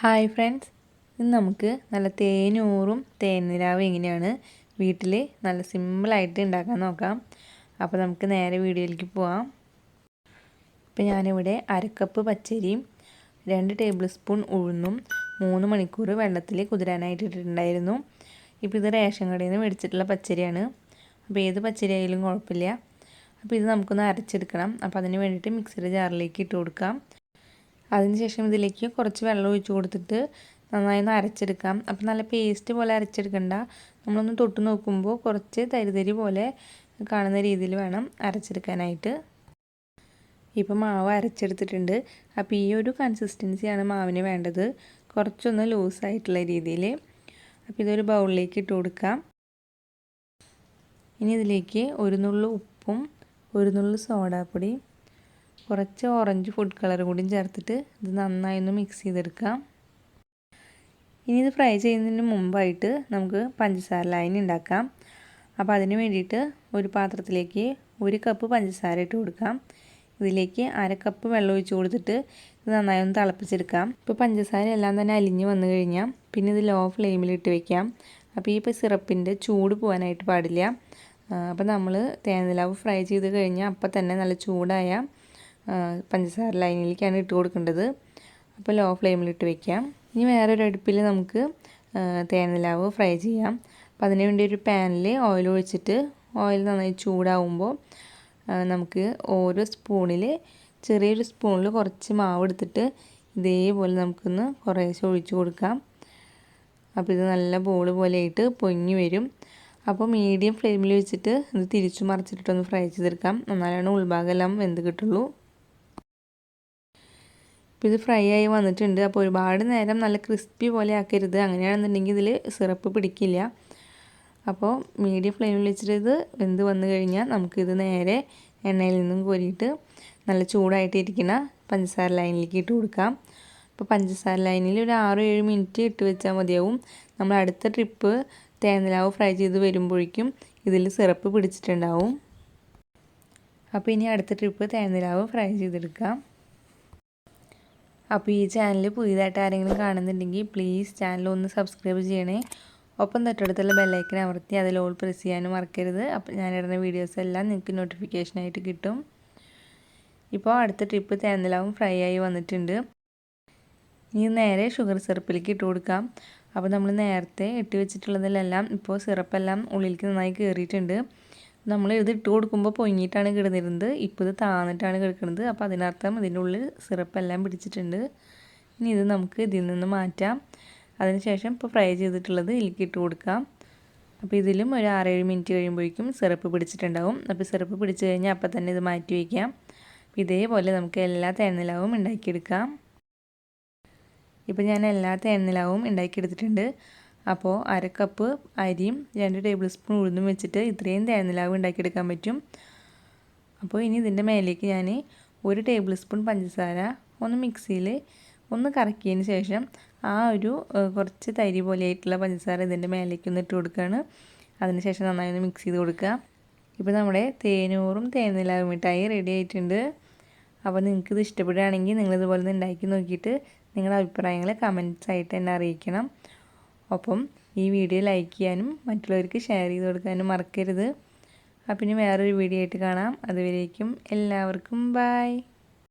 Hi friends, ഇന്ന് നമുക്ക് നല്ല തേനൂറും തേൻനിലാവും എങ്ങനെയാണ് വീട്ടിൽ നല്ല സിമ്പിളായിട്ട് ഉണ്ടാക്കാൻ നോക്കാം. അപ്പോൾ നമുക്ക് നേരെ വീഡിയോയിലേക്ക് പോവാം. ഇപ്പോൾ ഞാനിവിടെ അരക്കപ്പ് പച്ചരിയും 2 ടേബിൾ സ്പൂൺ ഉഴുന്നും 3 മണിക്കൂർ വെള്ളത്തിൽ കുതിരാനായിട്ട് ഇട്ടിട്ടുണ്ടായിരുന്നു. ഇപ്പോൾ ഇത് റേഷൻ കടയിൽ നിന്ന് മേടിച്ചിട്ടുള്ള പച്ചരിയാണ്. അപ്പോൾ ഏത് പച്ചരി ആയാലും കുഴപ്പമില്ല. അപ്പോൾ ഇത് നമുക്കൊന്ന് അരച്ചെടുക്കണം. അപ്പോൾ അതിന് വേണ്ടിയിട്ട് മിക്സിയുടെ ജാറിലേക്ക് ഇട്ട് കൊടുക്കാം. അതിനുശേഷം ഇതിലേക്ക് കുറച്ച് വെള്ളം ഒഴിച്ച് കൊടുത്തിട്ട് നന്നായി ഒന്ന് അരച്ചെടുക്കാം. അപ്പോൾ നല്ല പേസ്റ്റ് പോലെ അരച്ചെടുക്കണ്ട, നമ്മളൊന്ന് തൊട്ട് നോക്കുമ്പോൾ കുറച്ച് തരി പോലെ കാണുന്ന രീതിയിൽ വേണം അരച്ചെടുക്കാനായിട്ട്. ഇപ്പോൾ മാവ് അരച്ചെടുത്തിട്ടുണ്ട്. അപ്പോൾ ഈ ഒരു കൺസിസ്റ്റൻസിയാണ് മാവിന് വേണ്ടത്, കുറച്ചൊന്ന് ലൂസായിട്ടുള്ള രീതിയിൽ. അപ്പോൾ ഇതൊരു ബൗളിലേക്ക് ഇട്ട് കൊടുക്കാം. ഇനി ഇതിലേക്ക് ഒരു നുള്ളു ഉപ്പും ഒരു നുള്ളു സോഡാപ്പൊടി, കുറച്ച് ഓറഞ്ച് ഫുഡ് കളർ കൂടി ചേർത്തിട്ട് ഇത് നന്നായി ഒന്ന് മിക്സ് ചെയ്തെടുക്കാം. ഇനി ഇത് ഫ്രൈ ചെയ്യുന്നതിന് മുമ്പായിട്ട് നമുക്ക് പഞ്ചസാര ലായനി ഉണ്ടാക്കാം. അപ്പോൾ അതിന് വേണ്ടിയിട്ട് ഒരു പാത്രത്തിലേക്ക് 1 കപ്പ് പഞ്ചസാര ഇട്ട് കൊടുക്കാം. ഇതിലേക്ക് 1/2 കപ്പ് വെള്ളം ഒഴിച്ച് കൊടുത്തിട്ട് ഇത് നന്നായി ഒന്ന് തിളപ്പിച്ചെടുക്കാം. ഇപ്പോൾ പഞ്ചസാര എല്ലാം തന്നെ അലിഞ്ഞ് വന്നു കഴിഞ്ഞാൽ പിന്നെ ഇത് ലോ ഫ്ലെയിമിൽ ഇട്ട് വെക്കാം. അപ്പോൾ ഈ സിറപ്പിൻ്റെ ചൂട് പോകാനായിട്ട് പാടില്ല. അപ്പോൾ നമ്മൾ തേൻനിലാവ് ഫ്രൈ ചെയ്ത് കഴിഞ്ഞാൽ അപ്പം തന്നെ നല്ല ചൂടായ പഞ്ചസാര ലൈനിലേക്കാണ് ഇട്ട് കൊടുക്കേണ്ടത്. അപ്പോൾ ലോ ഫ്ലെയിമിലിട്ട് വെക്കാം. ഇനി വേറൊരു അടുപ്പിൽ നമുക്ക് തേൻനിലാവ് ഫ്രൈ ചെയ്യാം. അപ്പോൾ അതിന് വേണ്ടി ഒരു പാനിൽ ഓയിൽ ഒഴിച്ചിട്ട് ഓയിൽ നന്നായി ചൂടാവുമ്പോൾ നമുക്ക് ഓരോ സ്പൂണിൽ ചെറിയൊരു സ്പൂണിൽ കുറച്ച് മാവ് എടുത്തിട്ട് ഇതേപോലെ നമുക്കൊന്ന് കുറേശ്ശെ ഒഴിച്ച് കൊടുക്കാം. അപ്പോൾ ഇത് നല്ല ബോൾ പോലെയായിട്ട് പൊങ്ങി വരും. അപ്പോൾ മീഡിയം ഫ്ലെയിമിൽ വെച്ചിട്ട് ഇത് തിരിച്ചു മറിച്ചിട്ടൊന്ന് ഫ്രൈ ചെയ്തെടുക്കാം. എന്നാലാണ് ഉൾഭാഗമെല്ലാം വെന്ത് കിട്ടുള്ളൂ. അപ്പോൾ ഇത് ഫ്രൈ ആയി വന്നിട്ടുണ്ട്. അപ്പോൾ ഒരുപാട് നേരം നല്ല ക്രിസ്പി പോലെ ആക്കരുത്, അങ്ങനെയാണെന്നുണ്ടെങ്കിൽ ഇതിൽ സിറപ്പ് പിടിക്കില്ല. അപ്പോൾ മീഡിയം ഫ്ലെയിമിൽ വെച്ചിട്ട് ഇത് വെന്ത് വന്നു കഴിഞ്ഞാൽ നമുക്കിത് നേരെ എണ്ണയിൽ നിന്നും കോരിയിട്ട് നല്ല ചൂടായിട്ടിരിക്കുന്ന പഞ്ചസാര ലൈനിലേക്ക് ഇട്ട് കൊടുക്കാം. അപ്പോൾ പഞ്ചസാര ലൈനിൽ ഒരു 6-7 മിനിറ്റ് ഇട്ട് വെച്ചാൽ മതിയാവും. നമ്മൾ അടുത്ത ട്രിപ്പ് തേൻനിലാവ് ഫ്രൈ ചെയ്ത് വരുമ്പോഴേക്കും ഇതിൽ സിറപ്പ് പിടിച്ചിട്ടുണ്ടാവും. അപ്പോൾ ഇനി അടുത്ത ട്രിപ്പ് തേൻനിലാവ് ഫ്രൈ ചെയ്തെടുക്കാം. അപ്പോൾ ഈ ചാനൽ പുതിയതായിട്ട് ആരെങ്കിലും കാണുന്നുണ്ടെങ്കിൽ പ്ലീസ് ചാനൽ ഒന്ന് സബ്സ്ക്രൈബ് ചെയ്യണേ. ഒപ്പം തൊട്ടടുത്തുള്ള ബെല്ലൈക്കൻ അമർത്തി അതിൽ ഓൾ പ്രസ് ചെയ്യാനും മറക്കരുത്. അപ്പോൾ ഞാനിടുന്ന വീഡിയോസ് എല്ലാം നിങ്ങൾക്ക് നോട്ടിഫിക്കേഷനായിട്ട് കിട്ടും. ഇപ്പോൾ അടുത്ത ട്രിപ്പ് തേൻനിലാവും ഫ്രൈ ആയി വന്നിട്ടുണ്ട്. ഇനി നേരെ ഷുഗർ സിറപ്പിലേക്ക് ഇട്ട് കൊടുക്കാം. അപ്പോൾ നമ്മൾ നേരത്തെ ഇട്ട് വെച്ചിട്ടുള്ളതിലെല്ലാം ഇപ്പോൾ സിറപ്പെല്ലാം ഉള്ളിലേക്ക് നന്നായി കയറിയിട്ടുണ്ട്. നമ്മൾ ഇത് ഇട്ട് കൊടുക്കുമ്പോൾ പൊങ്ങിയിട്ടാണ് കിടന്നിരുന്നത്, ഇപ്പോൾ ഇത് താന്നിട്ടാണ് കിടക്കുന്നത്. അപ്പോൾ അതിനർത്ഥം ഇതിൻ്റെ ഉള്ളിൽ സിറപ്പെല്ലാം പിടിച്ചിട്ടുണ്ട്. ഇനി ഇത് നമുക്ക് ഇതിൽ നിന്ന് മാറ്റാം. അതിനുശേഷം ഇപ്പോൾ ഫ്രൈ ചെയ്തിട്ടുള്ളത് ഇതിലേക്ക് ഇട്ട് കൊടുക്കാം. അപ്പോൾ ഇതിലും ഒരു 6-7 മിനിറ്റ് കഴിയുമ്പോഴേക്കും സിറപ്പ് പിടിച്ചിട്ടുണ്ടാവും. അപ്പോൾ സിറപ്പ് പിടിച്ച് കഴിഞ്ഞാൽ അപ്പോൾ തന്നെ ഇത് മാറ്റി വയ്ക്കാം. ഇതേപോലെ നമുക്ക് എല്ലാ തേൻനിലാവും ഉണ്ടാക്കിയെടുക്കാം. ഇപ്പോൾ ഞാൻ എല്ലാ തേൻനിലാവും ഉണ്ടാക്കിയെടുത്തിട്ടുണ്ട്. അപ്പോൾ 1/2 കപ്പ് അരിയും 2 ടേബിൾ സ്പൂൺ ഉഴുന്നും വെച്ചിട്ട് ഇത്രയും തേൻനിലാവ് ഉണ്ടാക്കിയെടുക്കാൻ പറ്റും. അപ്പോൾ ഇനി ഇതിൻ്റെ മേലേക്ക് ഞാൻ 1 ടേബിൾ സ്പൂൺ പഞ്ചസാര ഒന്ന് മിക്സിയിൽ ഒന്ന് കറക്കിയതിന് ശേഷം ആ ഒരു കുറച്ച് തരി പോലെയായിട്ടുള്ള പഞ്ചസാര ഇതിൻ്റെ മേലേക്ക് ഒന്ന് ഇട്ട് കൊടുക്കുകയാണ്. അതിനുശേഷം നന്നായി ഒന്ന് മിക്സ് ചെയ്ത് കൊടുക്കുക. ഇപ്പോൾ നമ്മുടെ തേനൂറും തേൻനിലാവ് മിഠായി റെഡി ആയിട്ടുണ്ട്. അപ്പോൾ നിങ്ങൾക്കിത് ഇഷ്ടപ്പെടുകയാണെങ്കിൽ നിങ്ങളിതുപോലെ ഒന്ന് ഉണ്ടാക്കി നോക്കിയിട്ട് നിങ്ങളുടെ അഭിപ്രായങ്ങൾ കമൻറ്റ്സ് ആയിട്ട് എന്നെ അറിയിക്കണം. ഒപ്പം ഈ വീഡിയോ ലൈക്ക് ചെയ്യാനും മറ്റുള്ളവർക്ക് ഷെയർ ചെയ്ത് കൊടുക്കാനും മറക്കരുത്. അപ്പം ഇനി വേറൊരു വീഡിയോ ആയിട്ട് കാണാം. അതുവരേക്കും എല്ലാവർക്കും ബൈ.